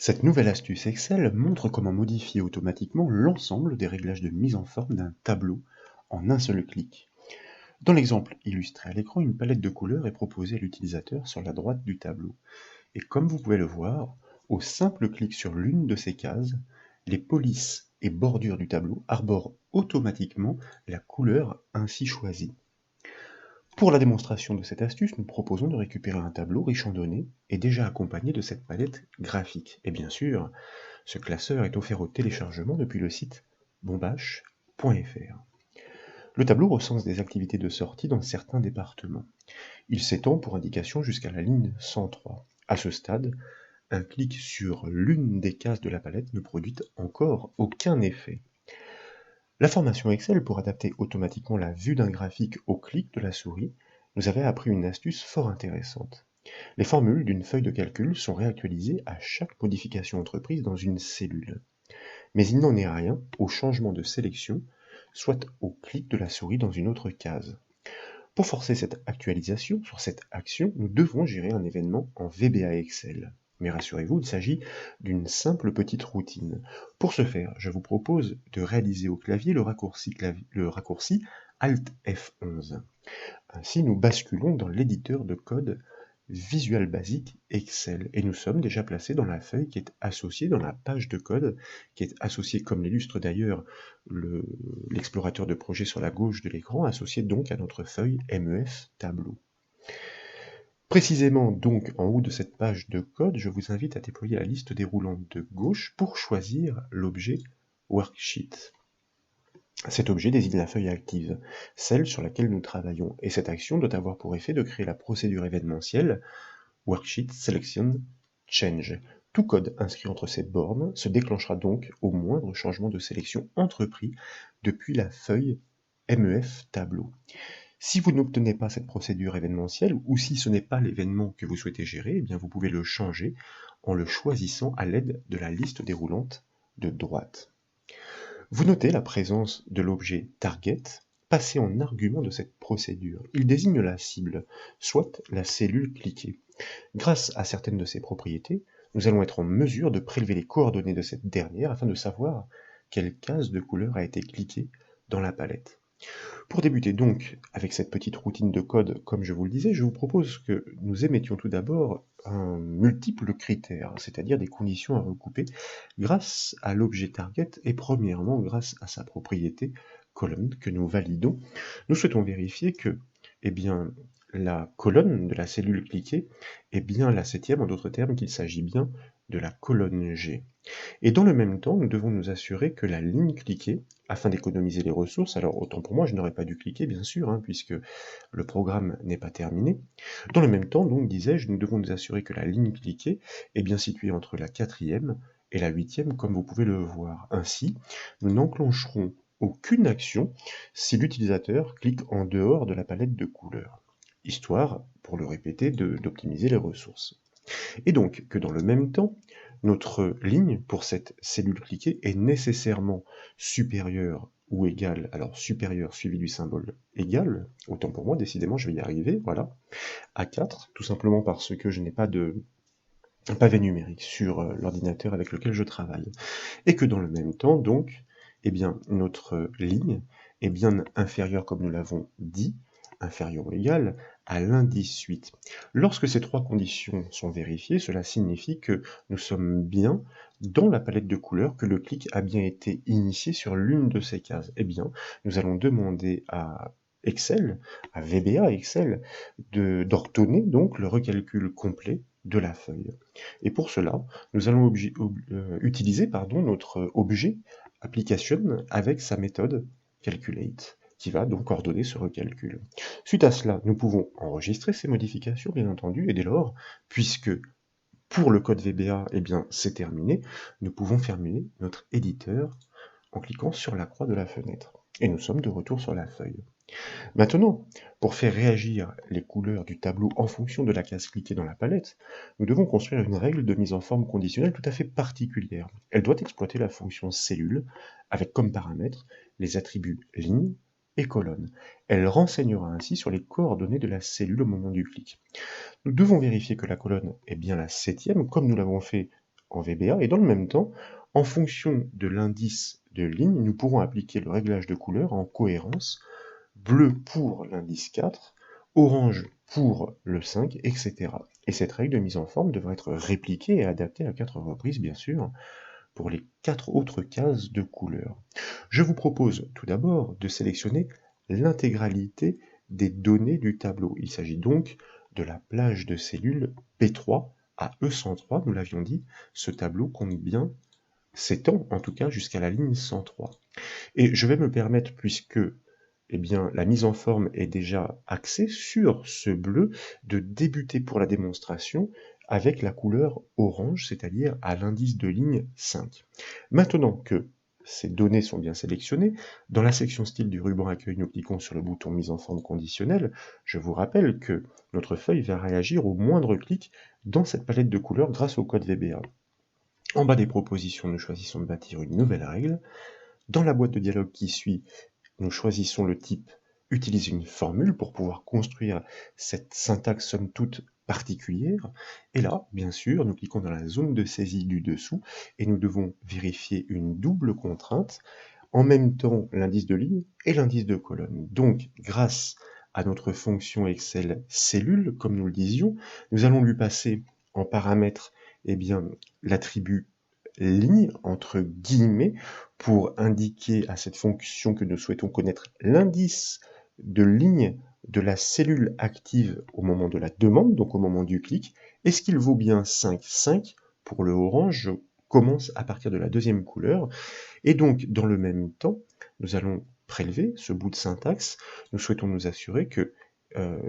Cette nouvelle astuce Excel montre comment modifier automatiquement l'ensemble des réglages de mise en forme d'un tableau en un seul clic. Dans l'exemple illustré à l'écran, une palette de couleurs est proposée à l'utilisateur sur la droite du tableau. Et comme vous pouvez le voir, au simple clic sur l'une de ces cases, les polices et bordures du tableau arborent automatiquement la couleur ainsi choisie. Pour la démonstration de cette astuce, nous proposons de récupérer un tableau riche en données et déjà accompagné de cette palette graphique. Et bien sûr, ce classeur est offert au téléchargement depuis le site bombache.fr. Le tableau recense des activités de sortie dans certains départements. Il s'étend pour indication jusqu'à la ligne 103. À ce stade, un clic sur l'une des cases de la palette ne produit encore aucun effet. La formation Excel pour adapter automatiquement la vue d'un graphique au clic de la souris nous avait appris une astuce fort intéressante. Les formules d'une feuille de calcul sont réactualisées à chaque modification entreprise dans une cellule. Mais il n'en est rien au changement de sélection, soit au clic de la souris dans une autre case. Pour forcer cette actualisation sur cette action, nous devons gérer un événement en VBA Excel. Mais rassurez-vous, il s'agit d'une simple petite routine. Pour ce faire, je vous propose de réaliser au clavier le raccourci Alt F11. Ainsi, nous basculons dans l'éditeur de code Visual Basic Excel et nous sommes déjà placés dans la feuille qui est associée dans la page de code, qui est associée, comme l'illustre d'ailleurs l'explorateur de projet sur la gauche de l'écran, associée donc à notre feuille MEF tableau. Précisément donc en haut de cette page de code, je vous invite à déployer la liste déroulante de gauche pour choisir l'objet Worksheet. Cet objet désigne la feuille active, celle sur laquelle nous travaillons, et cette action doit avoir pour effet de créer la procédure événementielle Worksheet Selection Change. Tout code inscrit entre ces bornes se déclenchera donc au moindre changement de sélection entrepris depuis la feuille MEF tableau. Si vous n'obtenez pas cette procédure événementielle, ou si ce n'est pas l'événement que vous souhaitez gérer, eh bien vous pouvez le changer en le choisissant à l'aide de la liste déroulante de droite. Vous notez la présence de l'objet Target passé en argument de cette procédure. Il désigne la cible, soit la cellule cliquée. Grâce à certaines de ses propriétés, nous allons être en mesure de prélever les coordonnées de cette dernière afin de savoir quelle case de couleur a été cliquée dans la palette. Pour débuter donc avec cette petite routine de code, comme je vous le disais, je vous propose que nous émettions tout d'abord un multiple critères, c'est-à-dire des conditions à recouper grâce à l'objet target et premièrement grâce à sa propriété colonne que nous validons. Nous souhaitons vérifier que la colonne de la cellule cliquée est bien la septième, en d'autres termes qu'il s'agit bien de la colonne G. Et dans le même temps, nous devons nous assurer que la ligne cliquée, afin d'économiser les ressources, alors autant pour moi, je n'aurais pas dû cliquer bien sûr, puisque le programme n'est pas terminé. Dans le même temps, donc, disais-je, nous devons nous assurer que la ligne cliquée est bien située entre la quatrième et la huitième, comme vous pouvez le voir. Ainsi, nous n'enclencherons aucune action si l'utilisateur clique en dehors de la palette de couleurs, histoire, pour le répéter, d'optimiser les ressources. Et donc que dans le même temps, notre ligne pour cette cellule cliquée est nécessairement supérieure ou égale, alors supérieure suivi du symbole égal, autant pour moi, décidément je vais y arriver, voilà, à 4, tout simplement parce que je n'ai pas de pavé numérique sur l'ordinateur avec lequel je travaille. Et que dans le même temps, donc, notre ligne est bien inférieure, comme nous l'avons dit, inférieur ou égal à l'indice 8. Lorsque ces trois conditions sont vérifiées, cela signifie que nous sommes bien dans la palette de couleurs, que le clic a bien été initié sur l'une de ces cases. Eh bien, nous allons demander à Excel, à VBA Excel, d'ordonner donc le recalcul complet de la feuille. Et pour cela, nous allons utiliser notre objet application avec sa méthode calculate, qui va donc ordonner ce recalcul. Suite à cela, nous pouvons enregistrer ces modifications, bien entendu, et dès lors, puisque pour le code VBA, c'est terminé, nous pouvons fermer notre éditeur en cliquant sur la croix de la fenêtre. Et nous sommes de retour sur la feuille. Maintenant, pour faire réagir les couleurs du tableau en fonction de la case cliquée dans la palette, nous devons construire une règle de mise en forme conditionnelle tout à fait particulière. Elle doit exploiter la fonction cellule, avec comme paramètres les attributs ligne et colonne. Elle renseignera ainsi sur les coordonnées de la cellule au moment du clic. Nous devons vérifier que la colonne est bien la septième, comme nous l'avons fait en VBA, et dans le même temps, en fonction de l'indice de ligne, nous pourrons appliquer le réglage de couleur en cohérence, bleu pour l'indice 4, orange pour le 5, etc. Et cette règle de mise en forme devra être répliquée et adaptée à 4 reprises, bien sûr, pour les 4 autres cases de couleur. Je vous propose tout d'abord de sélectionner l'intégralité des données du tableau. Il s'agit donc de la plage de cellules P3 à E103, nous l'avions dit, ce tableau compte bien s'étend en tout cas jusqu'à la ligne 103. Et je vais me permettre, puisque la mise en forme est déjà axée sur ce bleu, de débuter pour la démonstration avec la couleur orange, c'est-à-dire à l'indice de ligne 5. Maintenant que ces données sont bien sélectionnées, dans la section style du ruban accueil, nous cliquons sur le bouton mise en forme conditionnelle. Je vous rappelle que notre feuille va réagir au moindre clic dans cette palette de couleurs grâce au code VBA. En bas des propositions, nous choisissons de bâtir une nouvelle règle. Dans la boîte de dialogue qui suit, nous choisissons le type « Utiliser une formule » pour pouvoir construire cette syntaxe somme toute particulière. Et là, bien sûr, nous cliquons dans la zone de saisie du dessous et nous devons vérifier une double contrainte, en même temps l'indice de ligne et l'indice de colonne. Donc, grâce à notre fonction Excel cellule, comme nous le disions, nous allons lui passer en paramètre l'attribut ligne, entre guillemets, pour indiquer à cette fonction que nous souhaitons connaître l'indice de ligne de la cellule active au moment de la demande, donc au moment du clic. Est-ce qu'il vaut bien 5, 5 pour le orange? Je commence à partir de la deuxième couleur. Et donc, dans le même temps, nous allons prélever ce bout de syntaxe. Nous souhaitons nous assurer que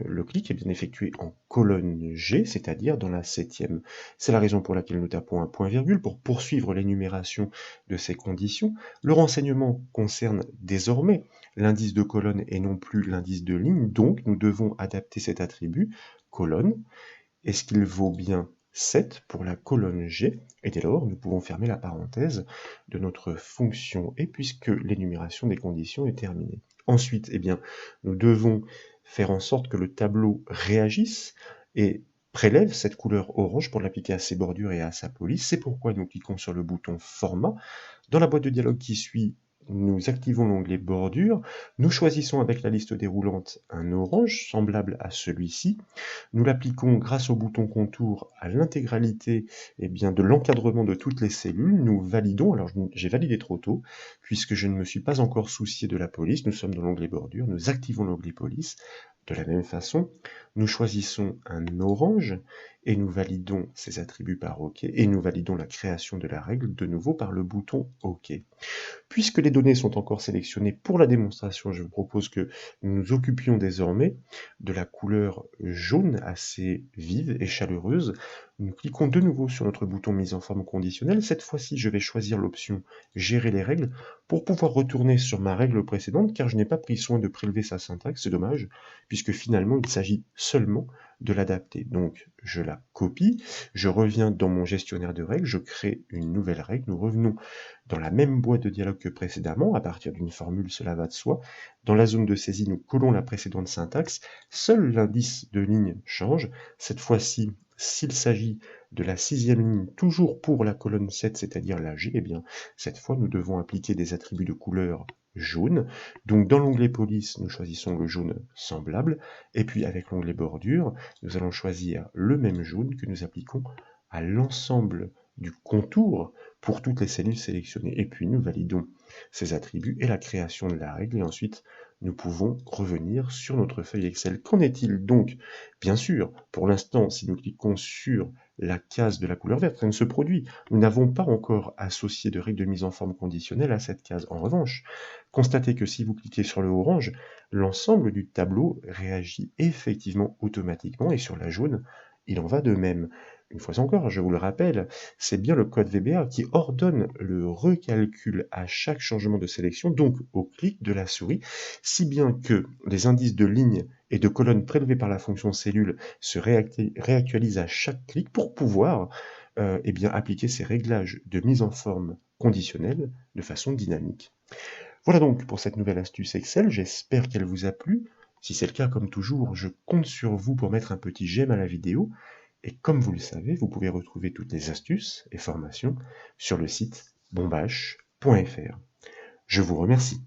le clic est bien effectué en colonne G, c'est-à-dire dans la 7e. C'est la raison pour laquelle nous tapons un point-virgule pour poursuivre l'énumération de ces conditions. Le renseignement concerne désormais l'indice de colonne et non plus l'indice de ligne, donc nous devons adapter cet attribut colonne. Est-ce qu'il vaut bien 7 pour la colonne G? Et dès lors, nous pouvons fermer la parenthèse de notre fonction et puisque l'énumération des conditions est terminée. Ensuite, nous devons faire en sorte que le tableau réagisse et prélève cette couleur orange pour l'appliquer à ses bordures et à sa police. C'est pourquoi nous cliquons sur le bouton Format. Dans la boîte de dialogue qui suit, nous activons l'onglet Bordure. Nous choisissons avec la liste déroulante un orange semblable à celui-ci. Nous l'appliquons grâce au bouton Contour à l'intégralité de l'encadrement de toutes les cellules. Nous validons, alors j'ai validé trop tôt, puisque je ne me suis pas encore soucié de la police. Nous sommes dans l'onglet Bordure, nous activons l'onglet Police. De la même façon, nous choisissons un orange et nous validons ces attributs par OK et nous validons la création de la règle de nouveau par le bouton OK. Puisque les données sont encore sélectionnées pour la démonstration, je vous propose que nous nous occupions désormais de la couleur jaune assez vive et chaleureuse. Nous cliquons de nouveau sur notre bouton mise en forme conditionnelle. Cette fois-ci, je vais choisir l'option gérer les règles pour pouvoir retourner sur ma règle précédente car je n'ai pas pris soin de prélever sa syntaxe, c'est dommage, puisque finalement il s'agit seulement de l'adapter. Donc je la copie, je reviens dans mon gestionnaire de règles, je crée une nouvelle règle, nous revenons dans la même boîte de dialogue que précédemment, à partir d'une formule, cela va de soi. Dans la zone de saisie, nous collons la précédente syntaxe, seul l'indice de ligne change. Cette fois-ci, s'il s'agit de la 6e ligne, toujours pour la colonne 7, c'est-à-dire la G, cette fois, nous devons appliquer des attributs de couleur jaune. Donc dans l'onglet police, nous choisissons le jaune semblable, et puis avec l'onglet bordure, nous allons choisir le même jaune que nous appliquons à l'ensemble du contour pour toutes les cellules sélectionnées. Et puis nous validons ces attributs et la création de la règle, et ensuite nous pouvons revenir sur notre feuille Excel. Qu'en est-il donc? Bien sûr, pour l'instant, si nous cliquons sur la case de la couleur verte, rien ne se produit. Nous n'avons pas encore associé de règle de mise en forme conditionnelle à cette case. En revanche, constatez que si vous cliquez sur le orange, l'ensemble du tableau réagit effectivement automatiquement, et sur la jaune, il en va de même. Une fois encore, je vous le rappelle, c'est bien le code VBA qui ordonne le recalcul à chaque changement de sélection, donc au clic de la souris, si bien que les indices de ligne et de colonne prélevés par la fonction cellule se réactualisent à chaque clic pour pouvoir appliquer ces réglages de mise en forme conditionnelle de façon dynamique. Voilà donc pour cette nouvelle astuce Excel, j'espère qu'elle vous a plu. Si c'est le cas, comme toujours, je compte sur vous pour mettre un petit j'aime à la vidéo. Et comme vous le savez, vous pouvez retrouver toutes les astuces et formations sur le site bombache.fr. Je vous remercie.